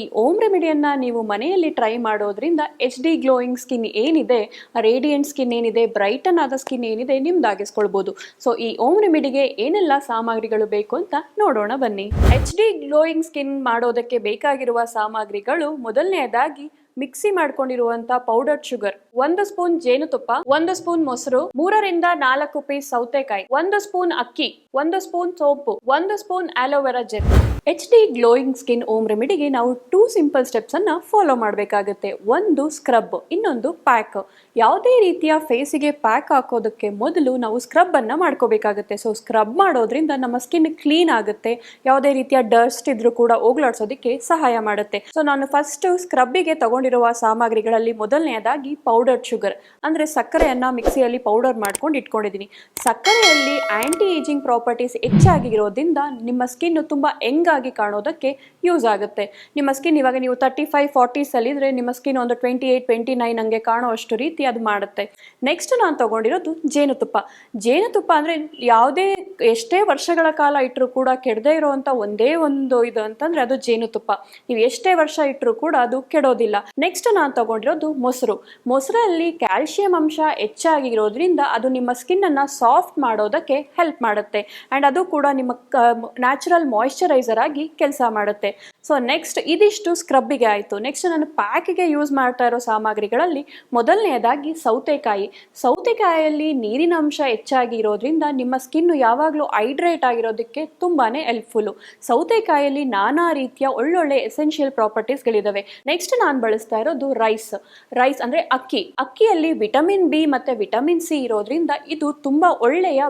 ಈ ಓಮ್ ರೆಮಿಡಿಯನ್ನು ನೀವು ಮನೆಯಲ್ಲಿ ಟ್ರೈ ಮಾಡೋದ್ರಿಂದ ಎಚ್ ಡಿ ಗ್ಲೋಯಿಂಗ್ ಸ್ಕಿನ್ ಏನಿದೆ, ರೇಡಿಯಂಟ್ ಸ್ಕಿನ್ ಏನಿದೆ, ಬ್ರೈಟನ್ ಆದ ಸ್ಕಿನ್ ಏನಿದೆ ನಿಮ್ದಾಗಿಸ್ಕೊಳ್ಬೋದು. ಸೊ ಈ ಓಮ್ ರೆಮಿಡಿಗೆ ಏನೆಲ್ಲ ಸಾಮಗ್ರಿಗಳು ಬೇಕು ಅಂತ ನೋಡೋಣ ಬನ್ನಿ. ಎಚ್ ಡಿ ಗ್ಲೋಯಿಂಗ್ ಸ್ಕಿನ್ ಮಾಡೋದಕ್ಕೆ ಬೇಕಾಗಿರುವ ಸಾಮಗ್ರಿಗಳು, ಮೊದಲನೆಯದಾಗಿ ಮಿಕ್ಸಿ ಮಾಡ್ಕೊಂಡಿರುವಂತ ಪೌಡರ್ ಶುಗರ್, 1 ಸ್ಪೂನ್ ಜೇನುತುಪ್ಪ, 1 ಸ್ಪೂನ್ ಮೊಸರು, 3 ರಿಂದ 4 ಪೀಸ್ ಸೌತೆಕಾಯಿ, 1 ಸ್ಪೂನ್ ಅಕ್ಕಿ, 1 ಸ್ಪೂನ್ ಸೋಂಪು, 1 spoon aloe vera gel. H D glowing skin home ರೆಮಿಡಿಗೆ ನಾವು 2 ಸಿಂಪಲ್ ಸ್ಟೆಪ್ಸ್ ಅನ್ನ ಫಾಲೋ ಮಾಡಬೇಕಾಗುತ್ತೆ. ಒಂದು ಸ್ಕ್ರಬ್, ಇನ್ನೊಂದು ಪ್ಯಾಕ್. ಯಾವುದೇ ರೀತಿಯ ಫೇಸಿಗೆ ಪ್ಯಾಕ್ ಹಾಕೋದಕ್ಕೆ ಮೊದಲು ನಾವು ಸ್ಕ್ರಬ್ ಅನ್ನ ಮಾಡ್ಕೋಬೇಕಾಗುತ್ತೆ. ಸೊ ಸ್ಕ್ರಬ್ ಮಾಡೋದ್ರಿಂದ ನಮ್ಮ ಸ್ಕಿನ್ ಕ್ಲೀನ್ ಆಗುತ್ತೆ, ಯಾವುದೇ ರೀತಿಯ ಡಸ್ಟ್ ಇದ್ರೂ ಕೂಡ ಹೋಗ್ಲಾಡ್ಸೋದಕ್ಕೆ ಸಹಾಯ ಮಾಡುತ್ತೆ. ಸೊ ನಾನು ಫಸ್ಟ್ ಸ್ಕ್ರಬ್ಬಿಗೆ ತಗೊಂಡಿರುವ ಸಾಮಗ್ರಿಗಳಲ್ಲಿ ಮೊದಲನೆಯದಾಗಿ ಪೌಡರ್ ಶುಗರ್, ಅಂದ್ರೆ ಸಕ್ಕರೆಯನ್ನ ಮಿಕ್ಸಿಯಲ್ಲಿ ಪೌಡರ್ ಮಾಡ್ಕೊಂಡು ಇಟ್ಕೊಂಡಿದ್ದೀನಿ. ಸಕ್ಕರೆಯಲ್ಲಿ ಆಂಟಿ ಏಜಿಂಗ್ ಪ್ರಾಪರ್ಟೀಸ್ ಹೆಚ್ಚಾಗಿರೋದ್ರಿಂದ ನಿಮ್ಮ ಸ್ಕಿನ್ ತುಂಬಾ ಯಂಗ್ ಆಗಿ ಕಾಣೋದಕ್ಕೆ ಯೂಸ್ ಆಗುತ್ತೆ. ನಿಮ್ಮ ಸ್ಕಿನ್ ಇವಾಗ ನೀವು 35-40s ಅಲ್ಲಿ ಇದ್ರೆ ನಿಮ್ಮ ಸ್ಕಿನ್ ಒಂದು 28-29 ಹಂಗೆ ಕಾಣೋ ಅಷ್ಟು ರೀತಿ ಅದು ಮಾಡುತ್ತೆ. ನೆಕ್ಸ್ಟ್ ನಾನು ತಗೊಂಡಿರೋದು ಜೇನುತುಪ್ಪ. ಜೇನುತುಪ್ಪ ಅಂದ್ರೆ ಯಾವುದೇ ಎಷ್ಟೇ ವರ್ಷಗಳ ಕಾಲ ಇಟ್ಟರು ಕೂಡ ಕೆಡದೇ ಇರುವಂತ ಒಂದೇ ಒಂದು ಇದು ಅಂತಂದ್ರೆ ಅದು ಜೇನುತುಪ್ಪ. ನೀವು ಎಷ್ಟೇ ವರ್ಷ ಇಟ್ಟರು ಕೂಡ ಅದು ಕೆಡೋದಿಲ್ಲ. ನೆಕ್ಸ್ಟ್ ನಾನು ತಗೊಂಡಿರೋದು ಮೊಸರು. ಮೊಸರಲ್ಲಿ ಕ್ಯಾಲ್ಸಿಯಂ ಅಂಶ ಹೆಚ್ಚಾಗಿರೋದ್ರಿಂದ ಅದು ನಿಮ್ಮ ಸ್ಕಿನ್ ಅನ್ನ ಸಾಫ್ಟ್ ಮಾಡೋದಕ್ಕೆ ಹೆಲ್ಪ್ ಮಾಡುತ್ತೆ ಅಂಡ್ ಅದು ಕೂಡ ನಿಮ್ಮ ನ್ಯಾಚುರಲ್ ಮಾಯಿಶ್ಚರೈಸರ್ ಆಗಿ ಕೆಲಸ ಮಾಡುತ್ತೆ. ಸೊ ನೆಕ್ಸ್ಟ್ ಇದಿಷ್ಟು ಸ್ಕ್ರಬ್ಬಿಗೆ ಆಯಿತು. ನೆಕ್ಸ್ಟ್ ನಾನು ಪ್ಯಾಕಿಗೆ ಯೂಸ್ ಮಾಡ್ತಾ ಇರೋ ಸಾಮಗ್ರಿಗಳಲ್ಲಿ ಮೊದಲನೆಯದಾಗಿ ಸೌತೆಕಾಯಿ. ಸೌತೆಕಾಯಿಯಲ್ಲಿ ನೀರಿನ ಅಂಶ ಹೆಚ್ಚಾಗಿ ಇರೋದ್ರಿಂದ ನಿಮ್ಮ ಸ್ಕಿನ್ ಯಾವಾಗಲೂ ಹೈಡ್ರೇಟ್ ಆಗಿರೋದಕ್ಕೆ ತುಂಬಾನೇ ಹೆಲ್ಪ್ಫುಲ್ಲು. ಸೌತೆಕಾಯಿಯಲ್ಲಿ ನಾನಾ ರೀತಿಯ ಒಳ್ಳೊಳ್ಳೆ ಎಸೆನ್ಷಿಯಲ್ ಪ್ರಾಪರ್ಟೀಸ್ಗಳಿದ್ದಾವೆ. ನೆಕ್ಸ್ಟ್ ನಾನು ಬಳಸ್ತಾ ಇರೋದು ರೈಸ್ ಅಂದ್ರೆ ಅಕ್ಕಿ. ಅಕ್ಕಿಯಲ್ಲಿ ವಿಟಮಿನ್ ಬಿ ಮತ್ತೆ ವಿಟಮಿನ್ ಸಿ ಇರೋದ್ರಿಂದ ಇದು ತುಂಬಾ ಒಳ್ಳೆಯ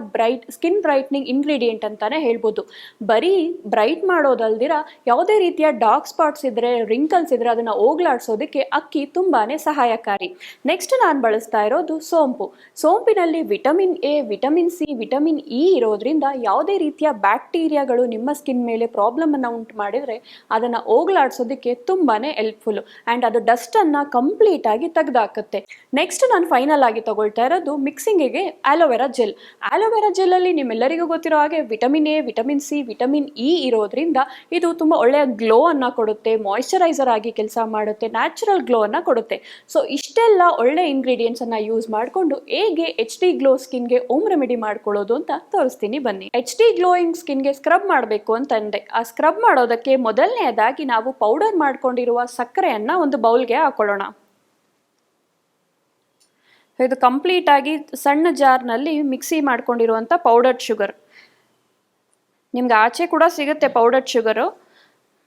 ಸ್ಕಿನ್ ಬ್ರೈಟ್ನಿಂಗ್ ಇಂಗ್ರೀಡಿಯೆಂಟ್ ಅಂತಾನೆ ಹೇಳ್ಬೋದು. ಬರೀ ಬ್ರೈಟ್ ಮಾಡೋದಲ್ದಿರ ಯಾವುದೇ ರೀತಿಯ ಡಾರ್ಕ್ ಸ್ಪಾಟ್ಸ್ ಇದ್ರೆ, ರಿಂಕಲ್ಸ್ ಇದ್ರೆ ಅದನ್ನ ಹೋಗ್ಲಾಡ್ಸೋದಕ್ಕೆ ಅಕ್ಕಿ ತುಂಬಾನೇ ಸಹಾಯಕಾರಿ. ನೆಕ್ಸ್ಟ್ ನಾನು ಬಳಸ್ತಾ ಇರೋದು ಸೋಂಪು. ಸೋಂಪಿನಲ್ಲಿ vitamin A, vitamin C, vitamin E ಇರೋದ್ರಿಂದ ಯಾವುದೇ ರೀತಿಯ ಬ್ಯಾಕ್ಟೀರಿಯಾಗಳು ನಿಮ್ಮ ಸ್ಕಿನ್ ಮೇಲೆ ಪ್ರಾಬ್ಲಮ್ ಅನ್ನ ಉಂಟು ಮಾಡಿದ್ರೆ ಅದನ್ನ ಹೋಗ್ಲಾಡ್ಸೋದಕ್ಕೆ ತುಂಬಾನೇ ಹೆಲ್ಪ್ಫುಲ್ ಅಂಡ್ ಅದು ಡಸ್ಟ್ ಅನ್ನ ಕಂಪ್ಲೀಟ್ ಆಗಿ ತೆಗೆದಾಕುತ್ತೆ. ನೆಕ್ಸ್ಟ್ ನಾನು ಫೈನಲ್ ಆಗಿ ತಗೊಳ್ತಾ ಇರೋದು ಮಿಕ್ಸಿಂಗಿಗೆ ಆಲೋವೆರಾ ಜೆಲ್. ಆಲೋವೆರಾ ಜೆಲ್ ಅಲ್ಲಿ ನಿಮ್ಮೆಲ್ಲರಿಗೂ ಗೊತ್ತಿರೋ ಹಾಗೆ vitamin A, vitamin C, vitamin E ಇರೋದ್ರಿಂದ ಇದು ತುಂಬಾ ಒಳ್ಳೆಯ ಗ್ಲೋ ಅನ್ನ ಕೊಡುತ್ತೆ, ಮಾಯಿಶ್ಚರೈಸರ್ ಆಗಿ ಕೆಲಸ ಮಾಡುತ್ತೆ, ನ್ಯಾಚುರಲ್ ಗ್ಲೋ ಅನ್ನ ಕೊಡುತ್ತೆ. ಸೊ ಇಷ್ಟೆಲ್ಲ ಒಳ್ಳೆ ಇಂಗ್ರೀಡಿಯೆಂಟ್ಸ್ ಅನ್ನ ಯೂಸ್ ಮಾಡಿಕೊಂಡು ಹೇಗೆ ಎಚ್ ಡಿ ಗ್ಲೋ ಸ್ಕಿನ್ಗೆ ಓಮ್ ರೆಮಿಡಿ ಮಾಡ್ಕೊಳ್ಳೋದು ಅಂತ ತೋರಿಸ್ತೀನಿ ಬನ್ನಿ. ಎಚ್ ಡಿ ಗ್ಲೋಯಿಂಗ್ ಸ್ಕಿನ್ಗೆ ಸ್ಕ್ರಬ್ ಮಾಡಬೇಕು ಅಂತಂದೆ. ಆ ಸ್ಕ್ರಬ್ ಮಾಡೋದಕ್ಕೆ ಮೊದಲನೆಯದಾಗಿ ನಾವು ಪೌಡರ್ ಮಾಡ್ಕೊಂಡಿರುವ ಸಕ್ಕರೆಯನ್ನ ಒಂದು ಬೌಲ್ಗೆ ಹಾಕೊಳ್ಳೋಣ. ಇದು ಕಂಪ್ಲೀಟ್ ಆಗಿ ಸಣ್ಣ ಜಾರ್ನಲ್ಲಿ ಮಿಕ್ಸಿ ಮಾಡ್ಕೊಂಡಿರುವಂಥ ಪೌಡರ್ಡ್ ಶುಗರ್. ನಿಮ್ಗೆ ಆಚೆ ಕೂಡ ಸಿಗುತ್ತೆ ಪೌಡರ್ಡ್ ಶುಗರು,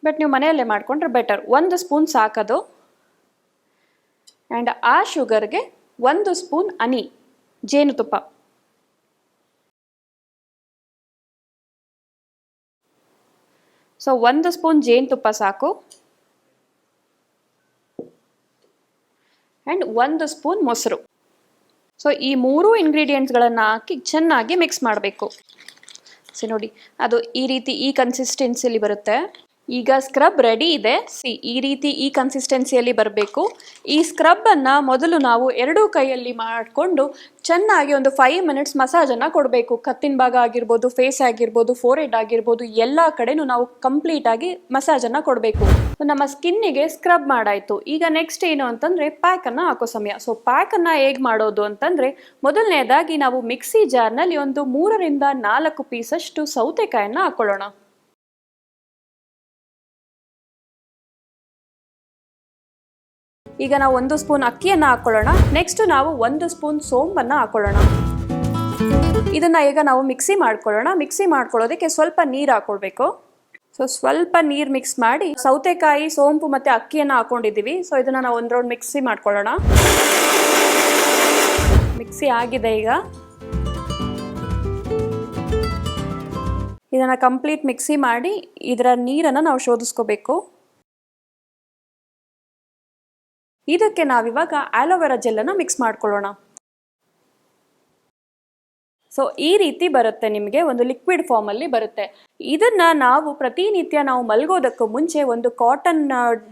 ಬಟ್ ನೀವು ಮನೆಯಲ್ಲೇ ಮಾಡ್ಕೊಂಡ್ರೆ ಬೆಟರ್. 1 ಸ್ಪೂನ್ ಸಾಕದು. ಆ್ಯಂಡ್ ಆ ಶುಗರ್ಗೆ 1 ಸ್ಪೂನ್ ಹನಿ, ಜೇನುತುಪ್ಪ. ಸೊ 1 ಸ್ಪೂನ್ ಜೇನುತುಪ್ಪ ಸಾಕು. ಆ್ಯಂಡ್ 1 ಸ್ಪೂನ್ ಮೊಸರು. ಸೊ ಈ 3 ಇಂಗ್ರೀಡಿಯೆಂಟ್ಸ್ಗಳನ್ನು ಹಾಕಿ ಚೆನ್ನಾಗಿ ಮಿಕ್ಸ್ ಮಾಡಬೇಕು. ಸೊ ನೋಡಿ, ಅದು ಈ ರೀತಿ ಈ ಕನ್ಸಿಸ್ಟೆನ್ಸಿಯಲ್ಲಿ ಬರುತ್ತೆ. ಈಗ ಸ್ಕ್ರಬ್ ರೆಡಿ ಇದೆ. ಈ ರೀತಿ ಈ ಕನ್ಸಿಸ್ಟೆನ್ಸಿಯಲ್ಲಿ ಬರಬೇಕು. ಈ ಸ್ಕ್ರಬ್ಬನ್ನು ಮೊದಲು ನಾವು 2 ಕೈಯಲ್ಲಿ ಮಾಡಿಕೊಂಡು ಚೆನ್ನಾಗಿ ಒಂದು 5 ಮಿನಿಟ್ಸ್ ಮಸಾಜನ್ನು ಕೊಡಬೇಕು. ಕತ್ತಿನ ಭಾಗ ಆಗಿರ್ಬೋದು, ಫೇಸ್ ಆಗಿರ್ಬೋದು, ಫೋರ್ಹೆಡ್ ಆಗಿರ್ಬೋದು, ಎಲ್ಲ ಕಡೆನೂ ನಾವು ಕಂಪ್ಲೀಟಾಗಿ ಮಸಾಜನ್ನು ಕೊಡಬೇಕು. ನಮ್ಮ ಸ್ಕಿನ್ನಿಗೆ ಸ್ಕ್ರಬ್ ಮಾಡಾಯಿತು. ಈಗ ನೆಕ್ಸ್ಟ್ ಏನು ಅಂತಂದರೆ ಪ್ಯಾಕನ್ನು ಹಾಕೋ ಸಮಯ. ಸೊ ಪ್ಯಾಕನ್ನು ಹೇಗೆ ಮಾಡೋದು ಅಂತಂದರೆ, ಮೊದಲನೇದಾಗಿ ನಾವು ಮಿಕ್ಸಿ ಜಾರ್ನಲ್ಲಿ ಒಂದು 3 ರಿಂದ 4 ಪೀಸಷ್ಟು ಸೌತೆಕಾಯನ್ನು ಹಾಕೊಳ್ಳೋಣ. ಈಗ ನಾವು 1 ಸ್ಪೂನ್ ಅಕ್ಕಿಯನ್ನು ಹಾಕೊಳ್ಳೋಣ. ನೆಕ್ಸ್ಟ್ ನಾವು 1 ಸ್ಪೂನ್ ಸೋಂಪನ್ನು ಹಾಕೊಳ್ಳೋಣ. ಇದನ್ನ ಈಗ ನಾವು ಮಿಕ್ಸಿ ಮಾಡ್ಕೊಳ್ಳೋಣ. ಮಿಕ್ಸಿ ಮಾಡ್ಕೊಳ್ಳೋದಕ್ಕೆ ಸ್ವಲ್ಪ ನೀರು ಹಾಕೊಳ್ಬೇಕು. ಸೊ ಸ್ವಲ್ಪ ನೀರು ಮಿಕ್ಸ್ ಮಾಡಿ ಸೌತೆಕಾಯಿ, ಸೋಂಪು ಮತ್ತೆ ಅಕ್ಕಿಯನ್ನು ಹಾಕೊಂಡಿದ್ದೀವಿ. ಸೊ ಇದನ್ನ ನಾವು ಒಂದು ರೌಂಡ್ ಮಿಕ್ಸಿ ಮಾಡ್ಕೊಳ್ಳೋಣ. ಮಿಕ್ಸಿ ಆಗಿದೆ. ಈಗ ಇದನ್ನ ಕಂಪ್ಲೀಟ್ ಮಿಕ್ಸಿ ಮಾಡಿ ಇದರ ನೀರನ್ನು ನಾವು ಶೋಧಿಸ್ಕೋಬೇಕು. ಇದಕ್ಕೆ ನಾವಿವಾಗ ಆಲೋವೆರಾ ಜೆಲ್ಲನ್ನು ಮಿಕ್ಸ್ ಮಾಡ್ಕೊಳ್ಳೋಣ. ಸೊ ಈ ರೀತಿ ಬರುತ್ತೆ, ನಿಮಗೆ ಒಂದು ಲಿಕ್ವಿಡ್ ಫಾರ್ಮಲ್ಲಿ ಬರುತ್ತೆ. ಇದನ್ನ ನಾವು ಪ್ರತಿನಿತ್ಯ ನಾವು ಮಲಗೋದಕ್ಕೂ ಮುಂಚೆ ಒಂದು ಕಾಟನ್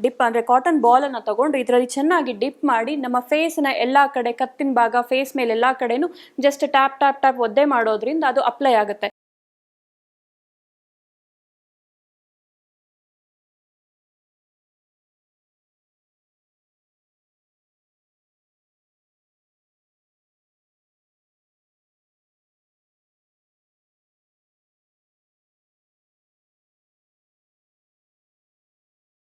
ಡಿಪ್ ಅಂದರೆ ಕಾಟನ್ ಬಾಲನ್ನು ತಗೊಂಡು ಇದರಲ್ಲಿ ಚೆನ್ನಾಗಿ ಡಿಪ್ ಮಾಡಿ ನಮ್ಮ ಫೇಸ್ನ ಎಲ್ಲ ಕಡೆ, ಕತ್ತಿನ ಭಾಗ, ಫೇಸ್ ಮೇಲೆ ಎಲ್ಲ ಕಡೆನೂ ಜಸ್ಟ್ ಟ್ಯಾಪ್ ಟ್ಯಾಪ್ ಟ್ಯಾಪ್ ಒದ್ದೆ ಮಾಡೋದ್ರಿಂದ ಅದು ಅಪ್ಲೈ ಆಗುತ್ತೆ.